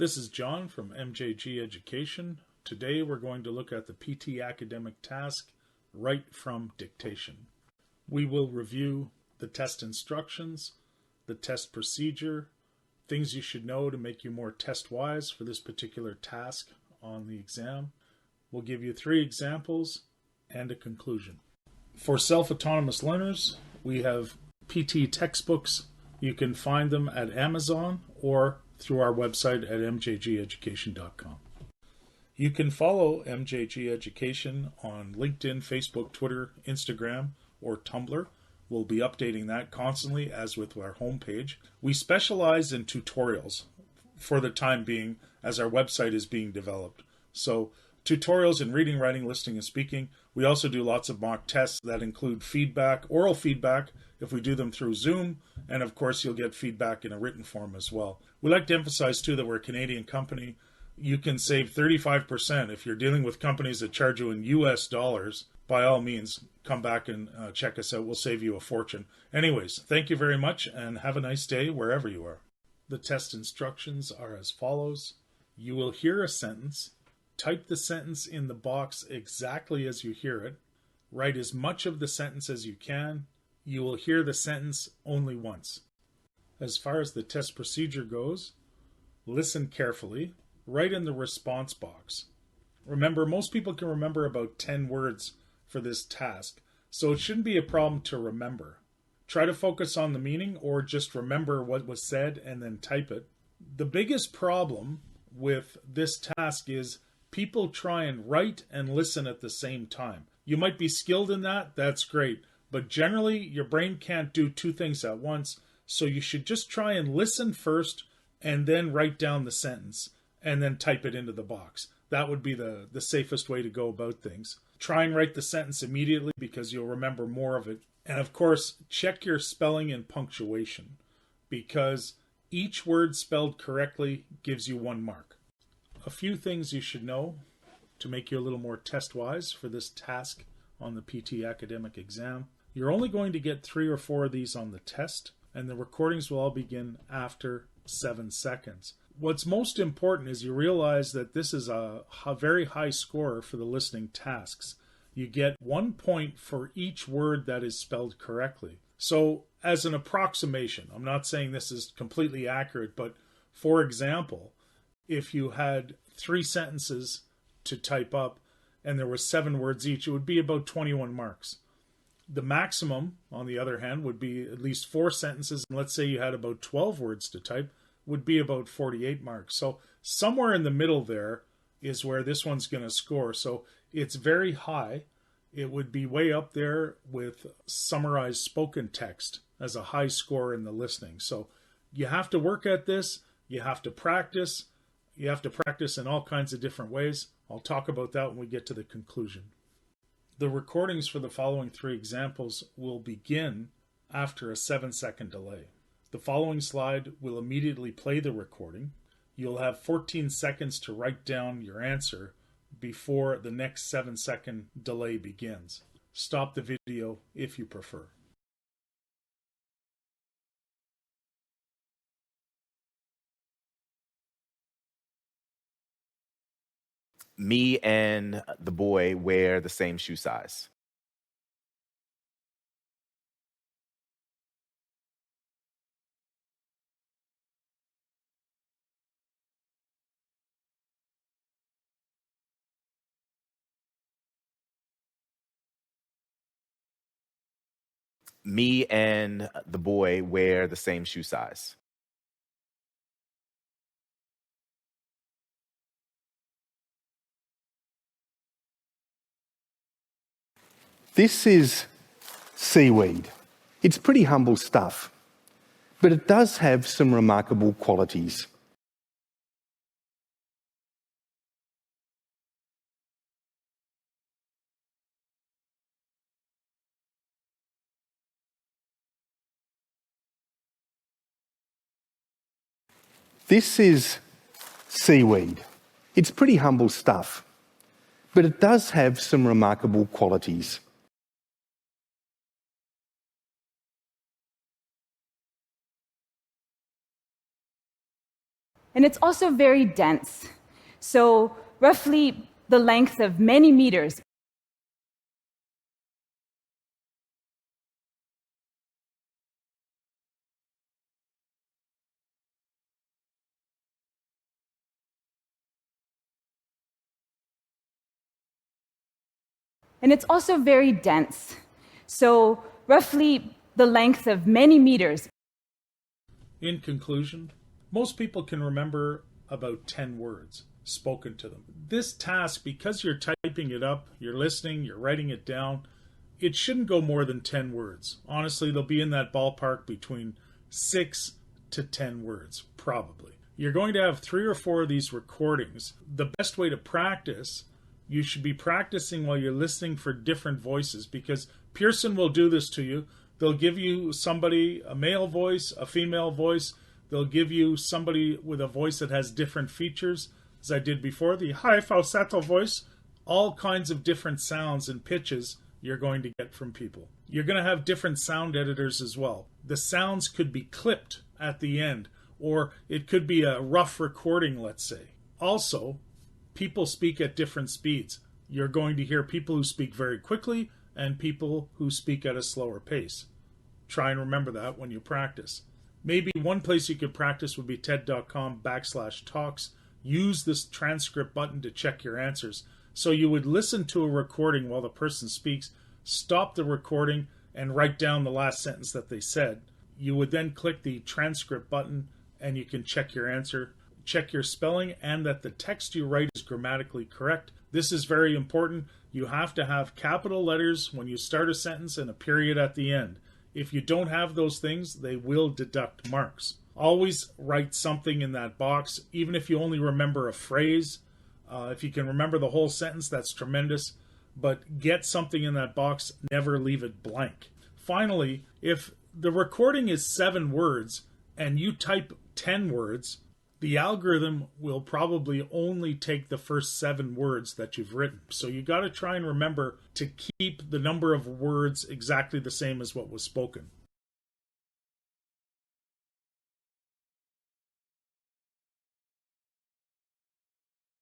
This is John from MJG Education. Today we're going to look at the PTE Academic task, Write from Dictation. We will review the test instructions, the test procedure, things you should know to make you more test-wise for this particular task on the exam. We'll give you 3 examples and a conclusion. For self-autonomous learners, we have PTE textbooks. You can find them at Amazon or through our website at mjgeducation.com. You can follow MJG Education on LinkedIn, Facebook, Twitter, Instagram, or Tumblr. We'll be updating that constantly, as with our homepage. We specialize in tutorials for the time being, as our website is being developed. So tutorials in reading, writing, listening, and speaking. We also do lots of mock tests that include feedback, oral feedback, if we do them through Zoom, and of course you'll get feedback in a written form as well. We like to emphasize too that we're a Canadian company. You can save 35% if you're dealing with companies that charge you in US dollars. By all means, come back and check us out. We'll save you a fortune. Anyways, thank you very much and have a nice day wherever you are. The test instructions are as follows. You will hear a sentence. Type the sentence in the box exactly as you hear it. Write as much of the sentence as you can. You will hear the sentence only once. As far as the test procedure goes, listen carefully. Write in the response box. Remember, most people can remember about 10 words for this task, so it shouldn't be a problem to remember. Try to focus on the meaning or just remember what was said and then type it. The biggest problem with this task is people try and write and listen at the same time. You might be skilled in that, that's great, but generally your brain can't do 2 things at once, so you should just try and listen first and then write down the sentence and then type it into the box. That would be the safest way to go about things. Try and write the sentence immediately because you'll remember more of it. And of course, check your spelling and punctuation because each word spelled correctly gives you 1 mark. A few things you should know to make you a little more test-wise for this task on the PTE Academic exam. You're only going to get 3 or 4 of these on the test, and the recordings will all begin after 7 seconds. What's most important is you realize that this is a very high score for the listening tasks. You get 1 point for each word that is spelled correctly. So as an approximation, I'm not saying this is completely accurate, but for example, if you had 3 sentences to type up and there were 7 words each, it would be about 21 marks. The maximum, on the other hand, would be at least 4 sentences, and let's say you had about 12 words to type, would be about 48 marks. So somewhere in the middle there is where this one's going to score. So it's very high. It would be way up there with summarized spoken text as a high score in the listening. So you have to work at this. You have to practice. You have to practice in all kinds of different ways. I'll talk about that when we get to the conclusion. The recordings for the following 3 examples will begin after a 7-second delay. The following slide will immediately play the recording. You'll have 14 seconds to write down your answer before the next 7-second delay begins. Stop the video if you prefer. Me and the boy wear the same shoe size. Me and the boy wear the same shoe size. This is seaweed. It's pretty humble stuff, but it does have some remarkable qualities. This is seaweed. It's pretty humble stuff, but it does have some remarkable qualities. And it's also very dense, so roughly the length of many meters. And it's also very dense, so roughly the length of many meters. In conclusion, most people can remember about 10 words spoken to them. This task, because you're typing it up, you're listening, you're writing it down, it shouldn't go more than 10 words. Honestly, they'll be in that ballpark between 6 to 10 words, probably. You're going to have 3 or 4 of these recordings. The best way to practice, you should be practicing while you're listening for different voices, because Pearson will do this to you. They'll give you somebody, a male voice, a female voice. They'll give you somebody with a voice that has different features, as I did before, the high falsetto voice, all kinds of different sounds and pitches you're going to get from people. You're going to have different sound editors as well. The sounds could be clipped at the end, or it could be a rough recording, let's say. Also, people speak at different speeds. You're going to hear people who speak very quickly and people who speak at a slower pace. Try and remember that when you practice. Maybe one place you could practice would be TED.com/talks. Use this transcript button to check your answers. So you would listen to a recording while the person speaks, stop the recording, and write down the last sentence that they said. You would then click the transcript button and you can check your answer, check your spelling, and that the text you write is grammatically correct. This is very important. You have to have capital letters when you start a sentence and a period at the end. If you don't have those things, they will deduct marks. Always write something in that box, even if you only remember a phrase. If you can remember the whole sentence, that's tremendous. But get something in that box, never leave it blank. Finally, if the recording is 7 words and you type 10 words, the algorithm will probably only take the first 7 words that you've written. So you got to try and remember to keep the number of words exactly the same as what was spoken.